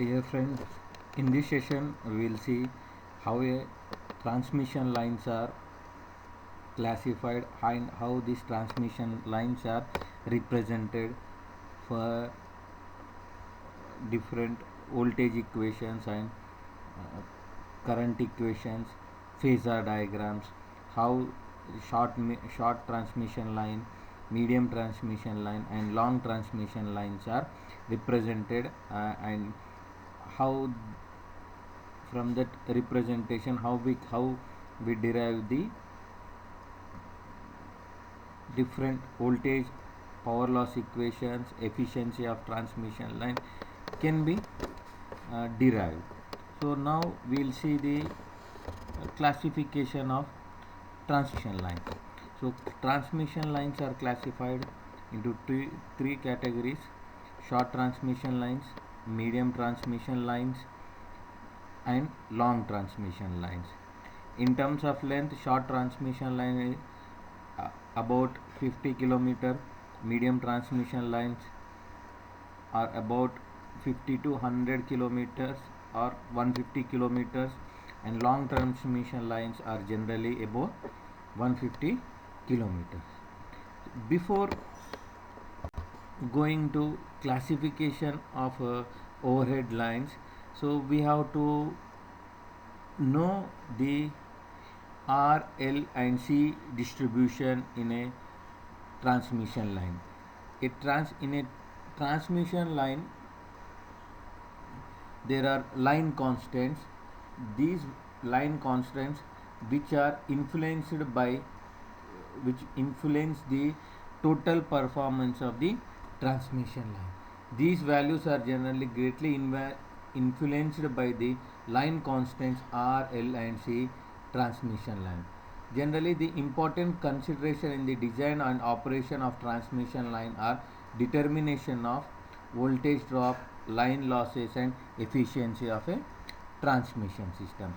Dear friends, in this session we will see how a transmission lines are classified and how these transmission lines are represented for different voltage equations and current equations, phasor diagrams, how short transmission line, medium transmission line and long transmission lines are represented, and how from that representation how we derive the different voltage, power loss equations, efficiency of transmission line can be derived. So now we will see the classification of transmission lines. So transmission lines are classified into three categories: short transmission lines, medium transmission lines and long transmission lines. In terms of length, short transmission line is about 50 kilometer, medium transmission lines are about 50 to 100 kilometers or 150 kilometers, and long transmission lines are generally about 150 kilometers. Before going to classification of overhead lines, so we have to know the R, L and C distribution in a transmission line. In a transmission line there are line constants. These line constants which influence the total performance of the transmission line. These values are generally greatly influenced by the line constants R, L and C transmission line. Generally, the important consideration in the design and operation of transmission line are determination of voltage drop, line losses and efficiency of a transmission system.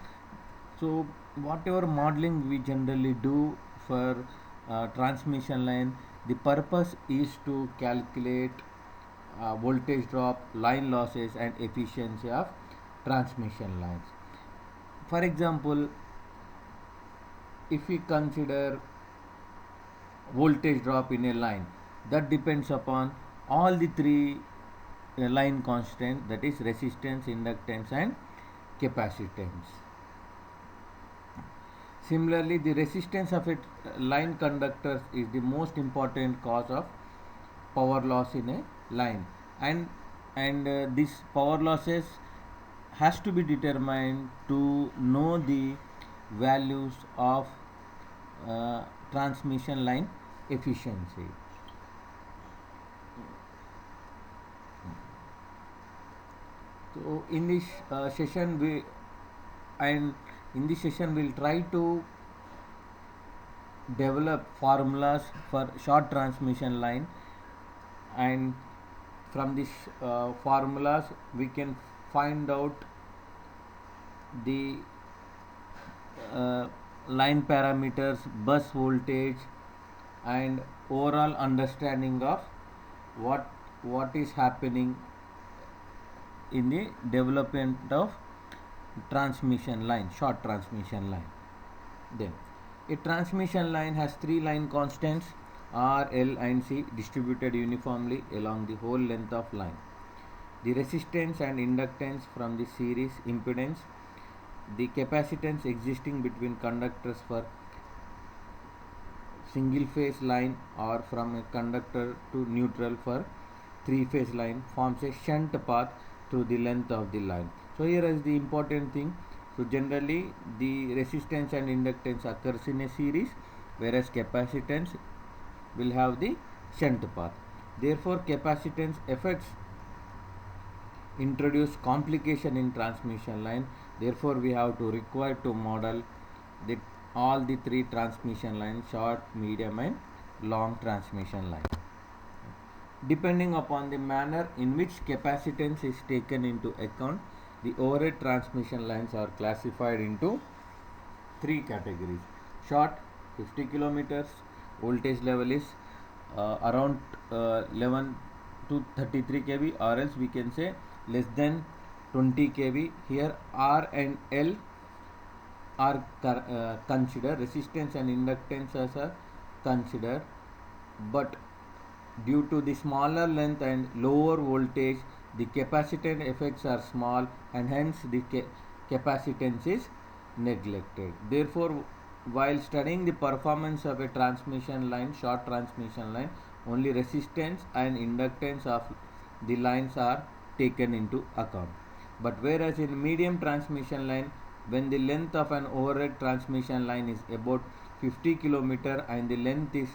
So whatever modeling we generally do for transmission line, the purpose is to calculate voltage drop, line losses and efficiency of transmission lines. For example, if we consider voltage drop in a line, that depends upon all the three line constants, that is resistance, inductance and capacitance. Similarly, the resistance of a line conductors is the most important cause of power loss in a line, and this power losses has to be determined to know the values of transmission line efficiency. So in this session we'll try to develop formulas for short transmission line, and from these formulas we can find out the line parameters, bus voltage and overall understanding of what is happening in the development of transmission line, short transmission line. Then a transmission line has three line constants R, L and C distributed uniformly along the whole length of line. The resistance and inductance from the series impedance, the capacitance existing between conductors for single phase line or from a conductor to neutral for three phase line, forms a shunt path through the length of the line. So here is the important thing. So generally the resistance and inductance occurs in a series, whereas capacitance will have the shunt path. Therefore capacitance effects introduce complication in transmission line. Therefore we have to require to model all the three transmission lines, short, medium and long transmission line. Depending upon the manner in which capacitance is taken into account, the overhead transmission lines are classified into three categories. Short, 50 kilometers, voltage level is around 11 to 33 kV, or else we can say less than 20 kV. Here R and L are considered, resistance and inductance as are considered, but due to the smaller length and lower voltage, the capacitance effects are small, and hence the capacitance is neglected. Therefore, while studying the performance of a transmission line, short transmission line, only resistance and inductance of the lines are taken into account. But whereas in medium transmission line, when the length of an overhead transmission line is about 50 km and the length is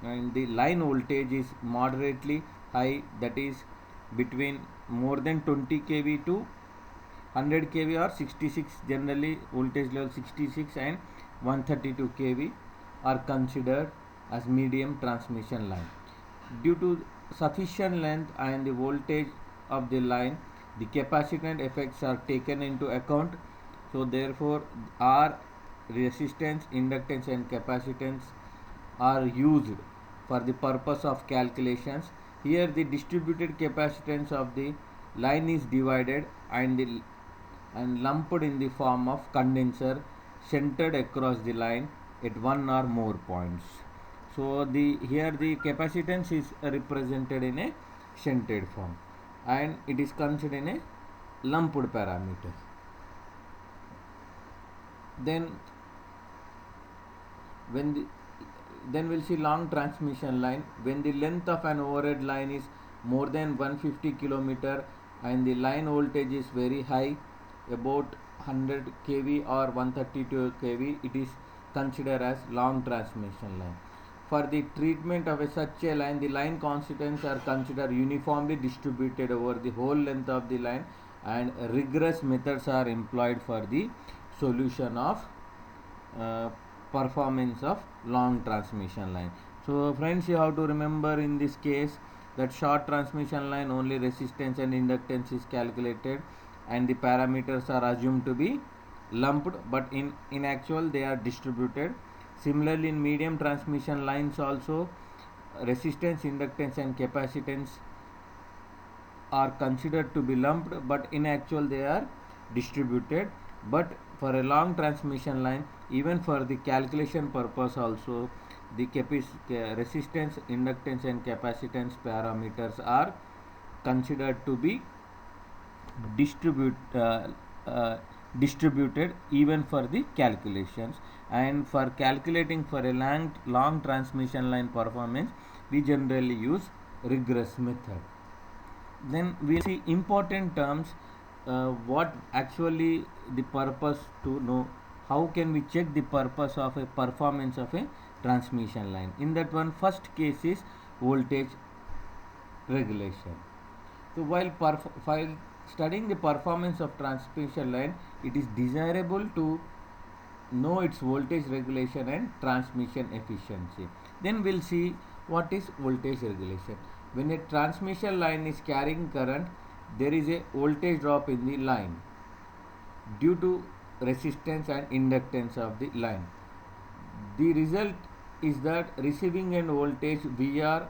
and the line voltage is moderately high, that is between more than 20 kV to 100 kV or 66, generally voltage level 66 and 132 kV are considered as medium transmission line. Due to sufficient length and the voltage of the line, the capacitance effects are taken into account. So therefore R, resistance, inductance and capacitance are used for the purpose of calculations. Here the distributed capacitance of the line is divided and lumped in the form of condenser centered across the line at one or more points. So here the capacitance is represented in a shunted form and it is considered in a lumped parameter. Then we'll see long transmission line. When the length of an overhead line is more than 150 km and the line voltage is very high, about 100 kV or 132 kV, it is considered as long transmission line. For the treatment of such a line, the line constituents are considered uniformly distributed over the whole length of the line, and rigorous methods are employed for the solution of performance of long transmission line. So friends, you have to remember in this case that short transmission line only resistance and inductance is calculated and the parameters are assumed to be lumped, but in actual they are distributed. Similarly, in medium transmission lines also, resistance, inductance and capacitance are considered to be lumped, but in actual they are distributed. But for a long transmission line, even for the calculation purpose also, the resistance, inductance and capacitance parameters are considered to be distributed even for the calculations. And for calculating for a long transmission line performance, we generally use rigorous method. Then we see important terms, what actually the purpose to know how can we check the purpose of a performance of a transmission line. In that one, first case is voltage regulation. So while studying the performance of transmission line, it is desirable to know its voltage regulation and transmission efficiency. Then we'll see what is voltage regulation. When a transmission line is carrying current, there is a voltage drop in the line due to resistance and inductance of the line. The result is that receiving end voltage VR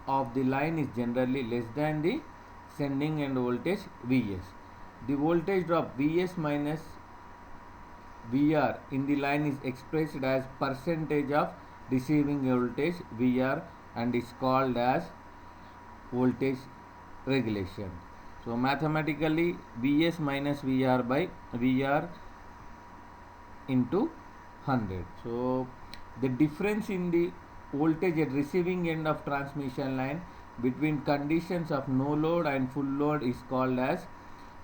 of the line is generally less than the sending end voltage Vs. The voltage drop Vs minus VR in the line is expressed as percentage of receiving voltage VR and is called as voltage regulation. So mathematically, Vs minus VR by VR into 100. So the difference in the voltage at receiving end of transmission line between conditions of no load and full load is called as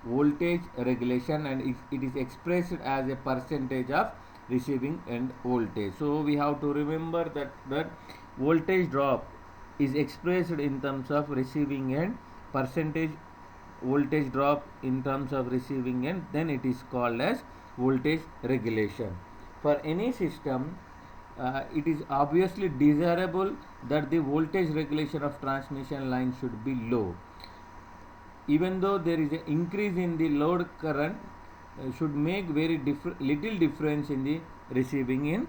voltage regulation, and it is expressed as a percentage of receiving end voltage. So we have to remember that voltage drop is expressed in terms of receiving end, percentage voltage drop in terms of receiving end, then it is called as voltage regulation. For any system, it is obviously desirable that the voltage regulation of transmission line should be low. Even though there is an increase in the load current, should make very little difference in the receiving in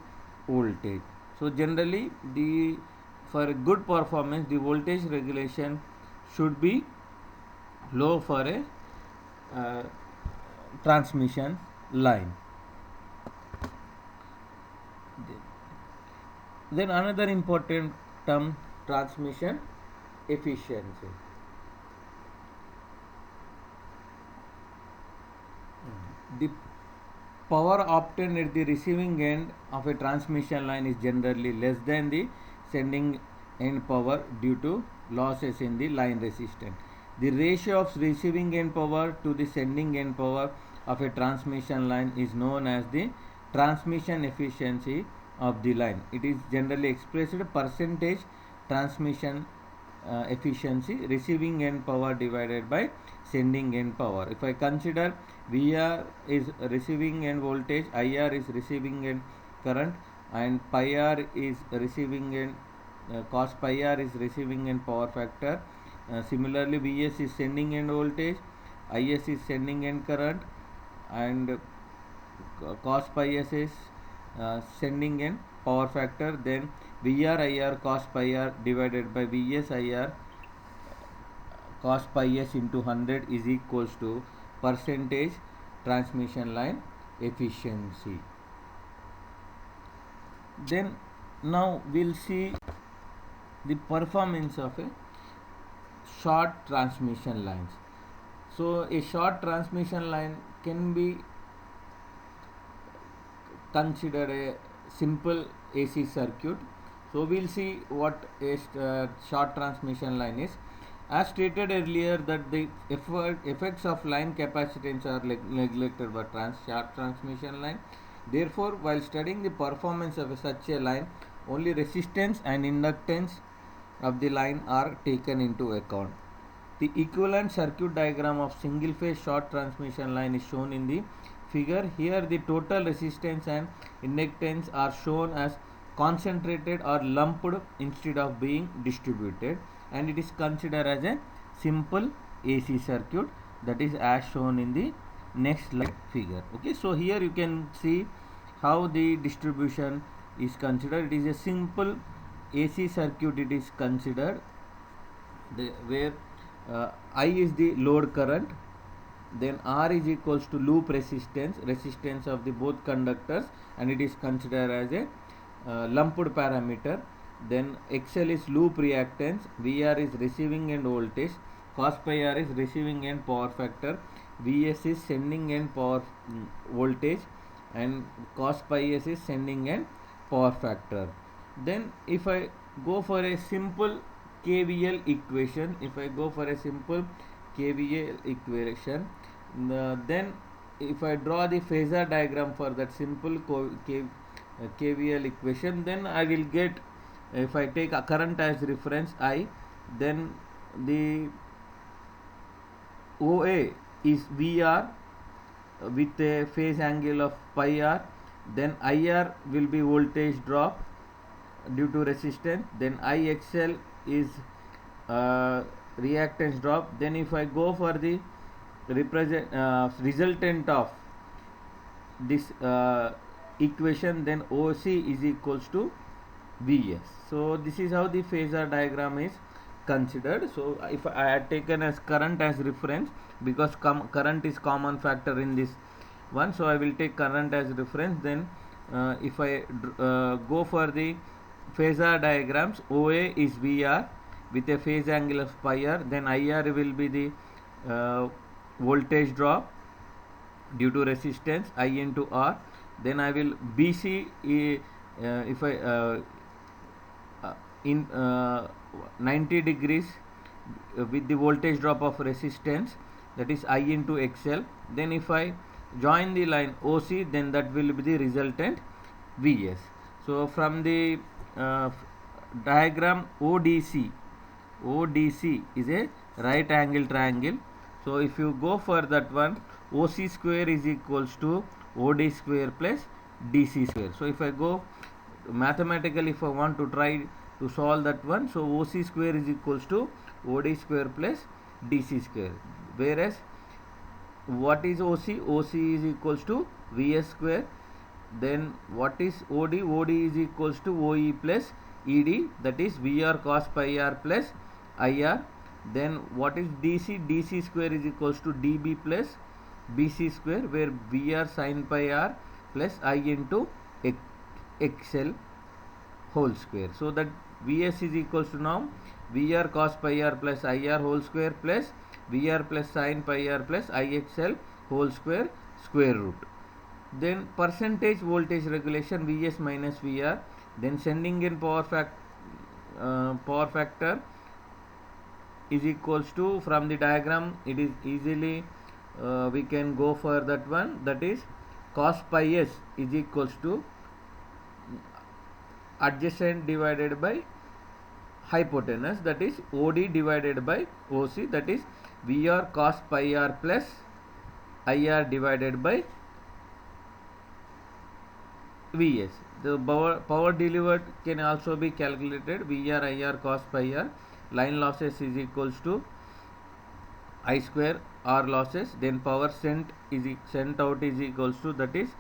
voltage. So generally, for a good performance, the voltage regulation should be low for a transmission line. Then another important term, transmission efficiency. The power obtained at the receiving end of a transmission line is generally less than the sending end power due to losses in the line resistance. The ratio of receiving end power to the sending end power of a transmission line is known as the transmission efficiency of the line. It is generally expressed percentage transmission efficiency, receiving end power divided by sending end power. If I consider VR is receiving end voltage, IR is receiving end current, and pi r is receiving end cos pi r is receiving end power factor. Similarly, Vs is sending end voltage, Is is sending end current, and cos pi s is sending end power factor. Then VR IR cos pi r divided by Vs IR cos pi s into 100 is equals to percentage transmission line efficiency. Then now we'll see the performance of a short transmission lines. So a short transmission line can be considered a simple AC circuit. So we'll see what a short transmission line is. As stated earlier, that the effects of line capacitance are neglected by short transmission line. Therefore, while studying the performance of such a line, only resistance and inductance of the line are taken into account. The equivalent circuit diagram of single phase short transmission line is shown in the figure. Here the total resistance and inductance are shown as concentrated or lumped instead of being distributed, and it is considered as a simple AC circuit, that is as shown in the next slide figure. Okay, so here you can see how the distribution is considered. It is a simple AC circuit, it is considered where I is the load current, then R is equals to loop resistance of the both conductors, and it is considered as a lumped parameter. Then XL is loop reactance, VR is receiving end voltage, cos pi r is receiving end power factor, Vs is sending end power voltage, and cos pi s is sending end power factor. Then if I go for a simple KVL equation, then if I draw the phasor diagram for that simple KVL equation, then I will get, if I take a current as reference I, then the OA is VR with a phase angle of pi r, then IR will be voltage drop due to resistance, then IXL is reactance drop. Then if I go for the resultant of this equation, then OC is equals to Vs. So this is how the phasor diagram is considered. So if I had taken as current as reference, because current is common factor in this one, so I will take current as reference. Then if I go for the phasor diagrams, OA is VR with a phase angle of pi r, then IR will be the voltage drop due to resistance I into R, then I will BC if I in 90 degrees with the voltage drop of resistance, that is I into XL. Then if I join the line OC, then that will be the resultant Vs. So from the diagram ODC is a right angle triangle. So if you go for that one, OC square is equals to OD square plus DC square. So if I go mathematically, if I want to try to solve that one, so OC square is equals to OD square plus DC square. Whereas what is OC? OC is equals to Vs square. Then what is OD? OD is equals to OE plus ED, that is VR cos pi r plus IR. Then what is DC? DC square is equals to DB plus BC square, where VR sin pi r plus I into XL whole square. So that Vs is equals to now VR cos pi r plus IR whole square plus VR plus sin pi r plus IXL whole square root. Then percentage voltage regulation Vs minus VR. Then sending in power factor is equals to, from the diagram it is easily we can go for that one, that is cos pi s is equals to adjacent divided by hypotenuse, that is OD divided by OC, that is VR cos pi r plus IR divided by Vs. The power delivered can also be calculated. VR IR cos pi r, line losses is equals to I square R losses. Then power sent out is equals to, that is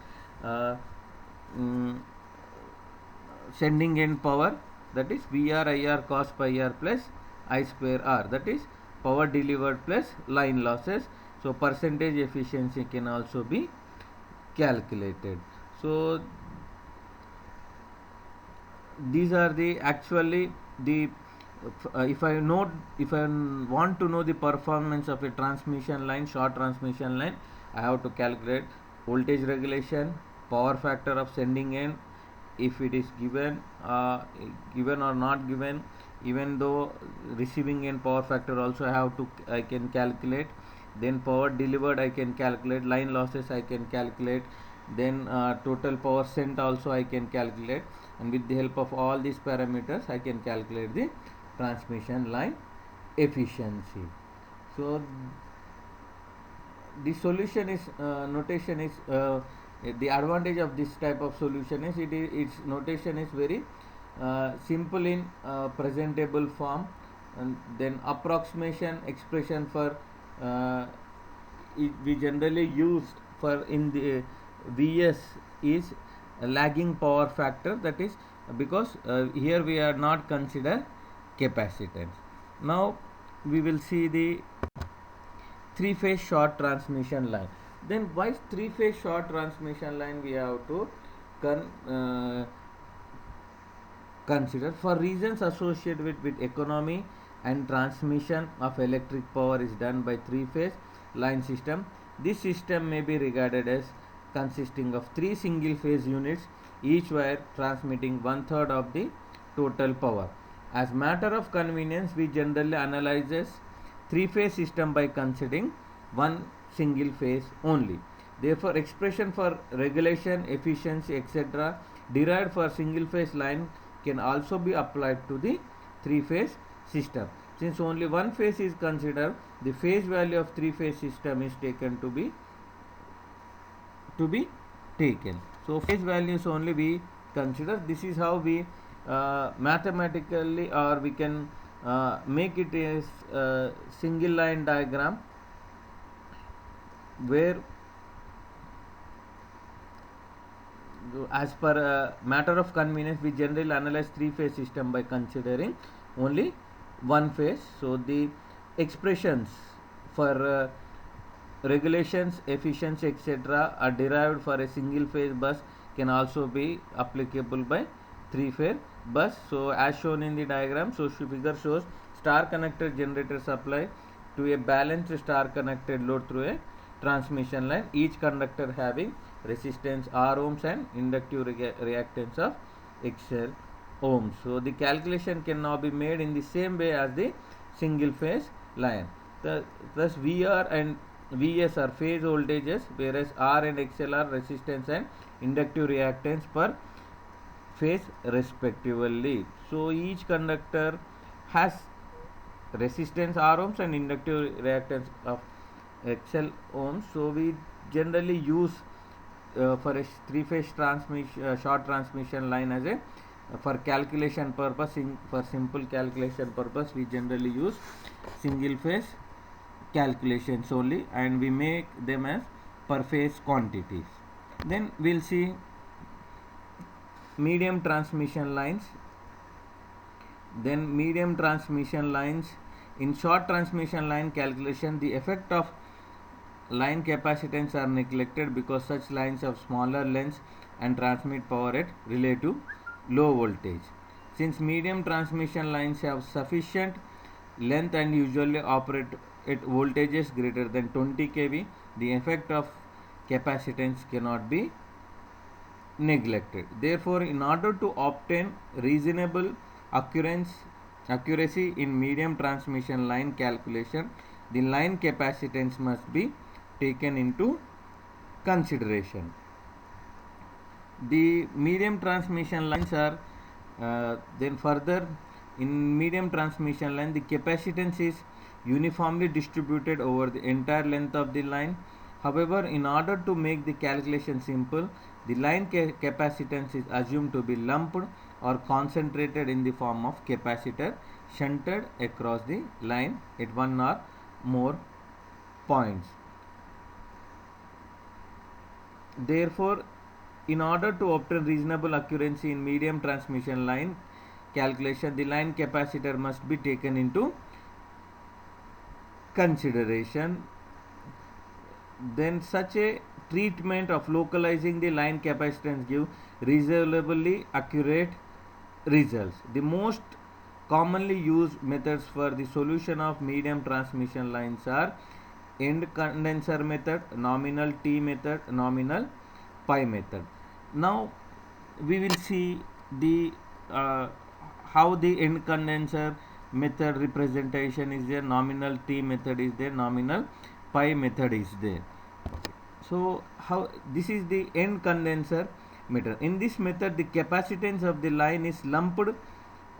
sending end power, that is VR IR cos pi r plus I square R, that is power delivered plus line losses. So percentage efficiency can also be calculated. So these are the actually the if I want to know the performance of a transmission line, short transmission line, I have to calculate voltage regulation, power factor of sending end, if it is given or not given. Even though receiving end power factor also I can calculate. Then power delivered I can calculate, line losses I can calculate, then total power sent also I can calculate, and with the help of all these parameters I can calculate the transmission line efficiency. So the solution is notation is the advantage of this type of solution is its notation is very simple in presentable form, and then approximation expression for we generally used for in the Vs is a lagging power factor, that is because here we are not consider capacitance. Now we will see the three-phase short transmission line. Then why three-phase short transmission line we have to consider? For reasons associated with economy and transmission of electric power is done by three-phase line system. This system may be regarded as consisting of three single-phase units, each wire transmitting 1/3 of the total power. As matter of convenience, we generally analyze three-phase system by considering one single phase only. Therefore, expression for regulation, efficiency, etc. derived for single phase line can also be applied to the three-phase system. Since only one phase is considered, the phase value of three-phase system is taken to be taken. So phase values only we consider. This is how we mathematically, or we can make it as a single line diagram, where as per matter of convenience we generally analyze three-phase system by considering only one phase. So the expressions for regulations, efficiency, etc. are derived for a single phase bus can also be applicable by three-phase bus. So as shown in the diagram, so figure shows star connected generator supply to a balanced star connected load through a transmission line, each conductor having resistance R ohms and inductive reactance of XL ohms. So the calculation can now be made in the same way as the single phase line. Thus VR and Vs are phase voltages, whereas R and XL are resistance and inductive reactance per phase respectively. So each conductor has resistance R ohms and inductive reactance of XL ohms. So we generally use for a three-phase transmission short transmission line as a for calculation purpose, for simple calculation purpose we generally use single phase calculations only, and we make them as per phase quantities. Then we'll see medium transmission lines. Then medium transmission lines In short transmission line calculation, the effect of line capacitance are neglected because such lines have smaller lengths and transmit power at relative low voltage. Since medium transmission lines have sufficient length and usually operate at voltages greater than 20 kV, the effect of capacitance cannot be neglected. Therefore, in order to obtain reasonable accuracy in medium transmission line calculation, the line capacitance must be taken into consideration. The medium transmission lines are then further in medium transmission line, the capacitance is uniformly distributed over the entire length of the line. However, in order to make the calculation simple, the line capacitance is assumed to be lumped or concentrated in the form of capacitor shunted across the line at one or more points. Therefore, in order to obtain reasonable accuracy in medium transmission line calculation, the line capacitor must be taken into consideration. Then such a treatment of localizing the line capacitance give reasonably accurate results. The most commonly used methods for the solution of medium transmission lines are end condenser method, nominal T method, nominal pi method. Now we will see the how the end condenser method representation is there, nominal T method is there, nominal pi method is there. So how this is the end condenser method. In this method, the capacitance of the line is lumped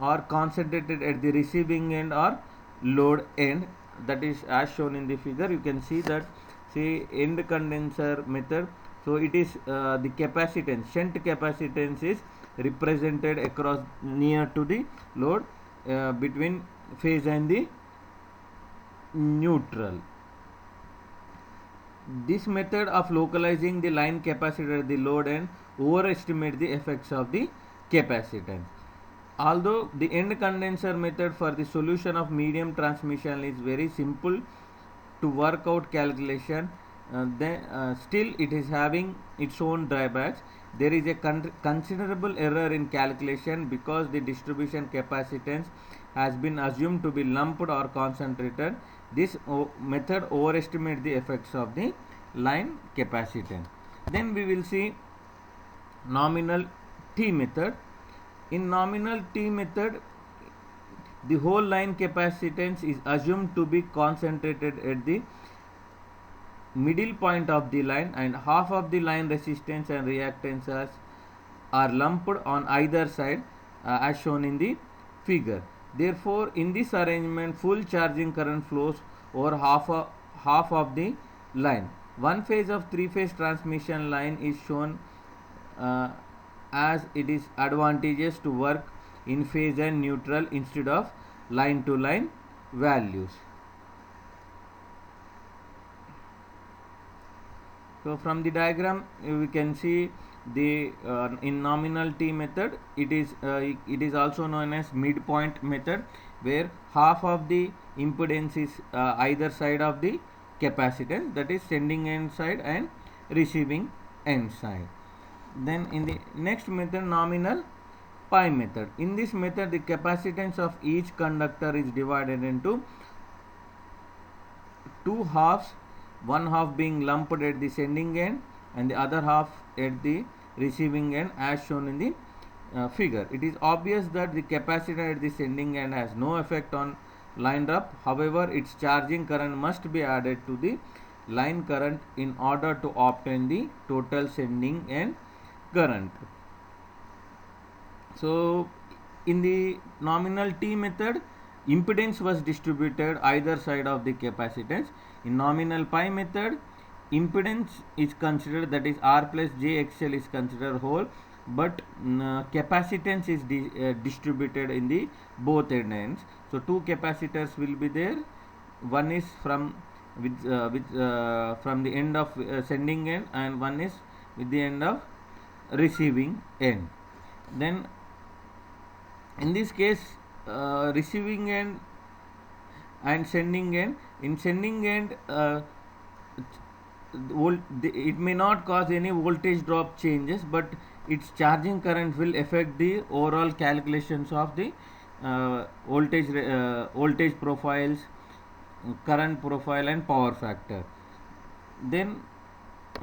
or concentrated at the receiving end or load end, that is as shown in the figure. You can see that, say, end condenser method. So it is the capacitance, shunt capacitance is represented across near to the load between phase and the neutral. This method of localizing the line capacitor at the load end overestimate the effects of the capacitance. Although the end condenser method for the solution of medium transmission is very simple to work out calculation, still it is having its own drawbacks. There is a considerable error in calculation because the distribution capacitance has been assumed to be lumped or concentrated. This method overestimates the effects of the line capacitance. Then we will see nominal T method. In nominal T method, the whole line capacitance is assumed to be concentrated at the middle point of the line, and half of the line resistance and reactances are lumped on either side as shown in the figure. Therefore, in this arrangement, full charging current flows over half of the line. One phase of three-phase transmission line is shown as it is advantageous to work in phase and neutral instead of line to line values. So from the diagram we can see the in nominal T method it is also known as midpoint method, where half of the impedance is either side of the capacitance, that is sending end side and receiving end side. Then in the next method, nominal pi method. In this method, the capacitance of each conductor is divided into two halves, one half being lumped at the sending end and the other half at the receiving end as shown in the figure. It is obvious that the capacitor at the sending end has no effect on line drop. However, its charging current must be added to the line current in order to obtain the total sending end current. So in the nominal T method, impedance was distributed either side of the capacitance. In nominal pi method, impedance is considered, that is R plus JXL is considered whole, but capacitance is distributed in the both ends. So two capacitors will be there. One is from from the end of sending end, and one is with the end of receiving end. Then in this case, receiving end and sending end. In sending end, it may not cause any voltage drop changes, but its charging current will affect the overall calculations of the voltage profiles, current profile, and power factor. Then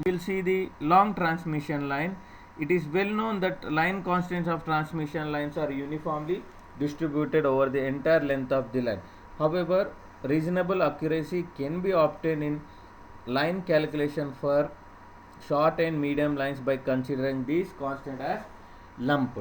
we'll see the long transmission line. It is well known that line constants of transmission lines are uniformly distributed over the entire length of the line. However, reasonable accuracy can be obtained in line calculation for short and medium lines by considering these constants as lumped.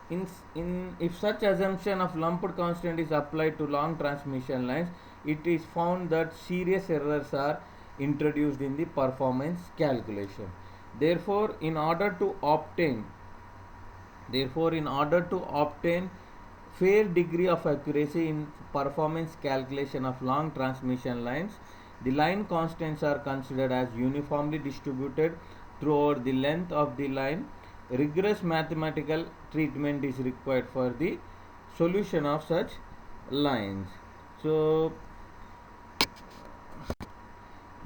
If such assumption of lumped constant is applied to long transmission lines, it is found that serious errors are introduced in the performance calculation. Therefore, in order to obtain fair degree of accuracy in performance calculation of long transmission lines, the line constants are considered as uniformly distributed throughout the length of the line. Rigorous mathematical treatment is required for the solution of such lines. So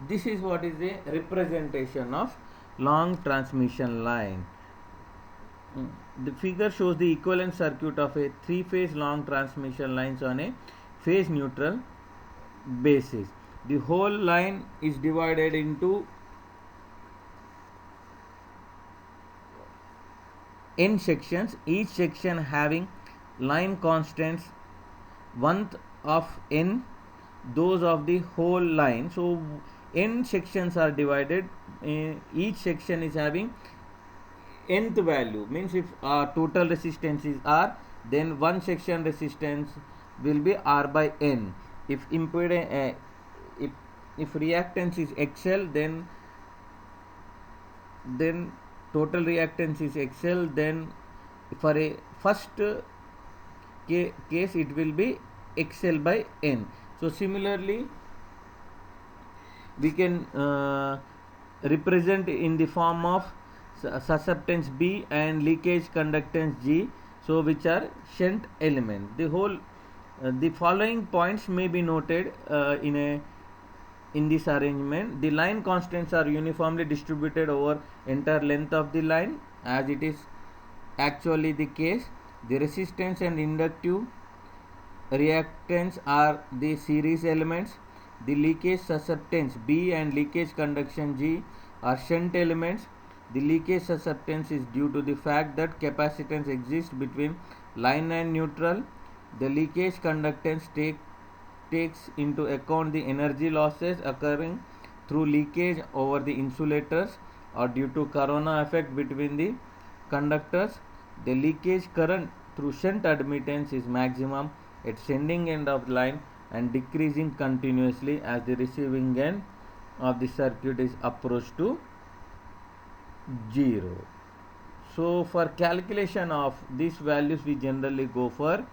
this is what is the representation of long transmission line. The figure shows the equivalent circuit of a three-phase long transmission lines on a phase neutral basis. The whole line is divided into n sections, each section having line constants 1th of n those of the whole line. So n sections are divided, each section is having nth value, means if total resistance is R, then one section resistance will be R by n. If impedance if reactance is XL, then total reactance is XL, then for a first case it will be XL by n. So similarly we can represent in the form of susceptance B and leakage conductance G, so which are shunt element. The following points may be noted in this arrangement. The line constants are uniformly distributed over entire length of the line, as it is actually the case. The resistance and inductive reactance are the series elements. The leakage susceptance B and leakage conduction G are shunt elements. The leakage susceptance is due to the fact that capacitance exists between line and neutral. The leakage conductance takes into account the energy losses occurring through leakage over the insulators or due to corona effect between the conductors. The leakage current through shunt admittance is maximum at sending end of the line and decreasing continuously as the receiving end of the circuit is approached to 0. So for calculation of these values we generally go for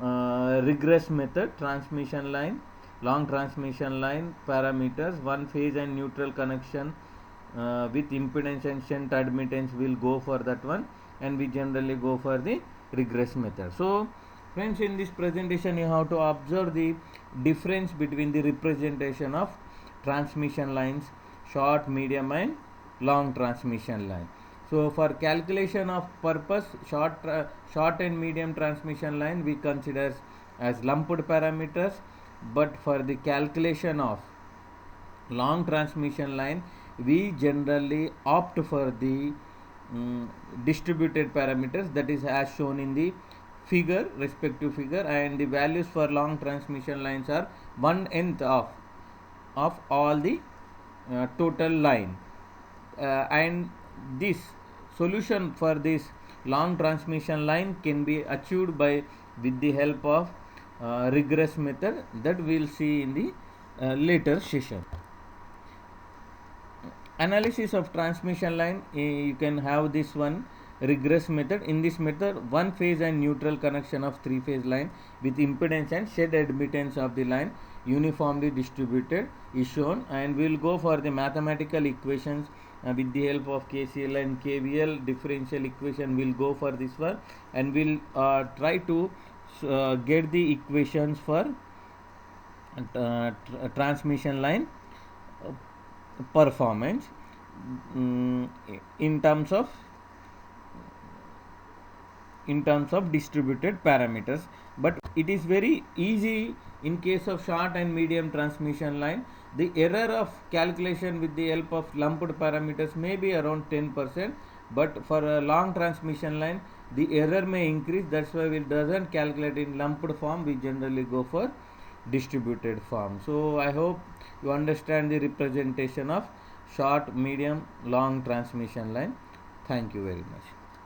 rigorous method. Transmission line, long transmission line parameters, one phase and neutral connection with impedance and shunt admittance, will go for that one, and we generally go for the rigorous method. So friends, in this presentation you have to observe the difference between the representation of transmission lines, short, medium and long transmission line. So for calculation of purpose, short and medium transmission line we consider as lumped parameters, but for the calculation of long transmission line we generally opt for the distributed parameters, that is as shown in the respective figure, and the values for long transmission lines are 1/n of all the total line, and this solution for this long transmission line can be achieved with the help of rigorous method that we will see in the later session. Analysis of transmission line, you can have this one rigorous method. In this method, one phase and neutral connection of three phase line with impedance and shed admittance of the line uniformly distributed is shown, and we will go for the mathematical equations with the help of KCL and KVL differential equation. We will go for this one, and we will try to get the equations for transmission line performance mm, in terms of distributed parameters, but it is very easy in case of short and medium transmission line. The error of calculation with the help of lumped parameters may be around 10%, but for a long transmission line the error may increase. That's why we doesn't calculate in lumped form, we generally go for distributed form. So I hope you understand the representation of short, medium, long transmission line. Thank you very much.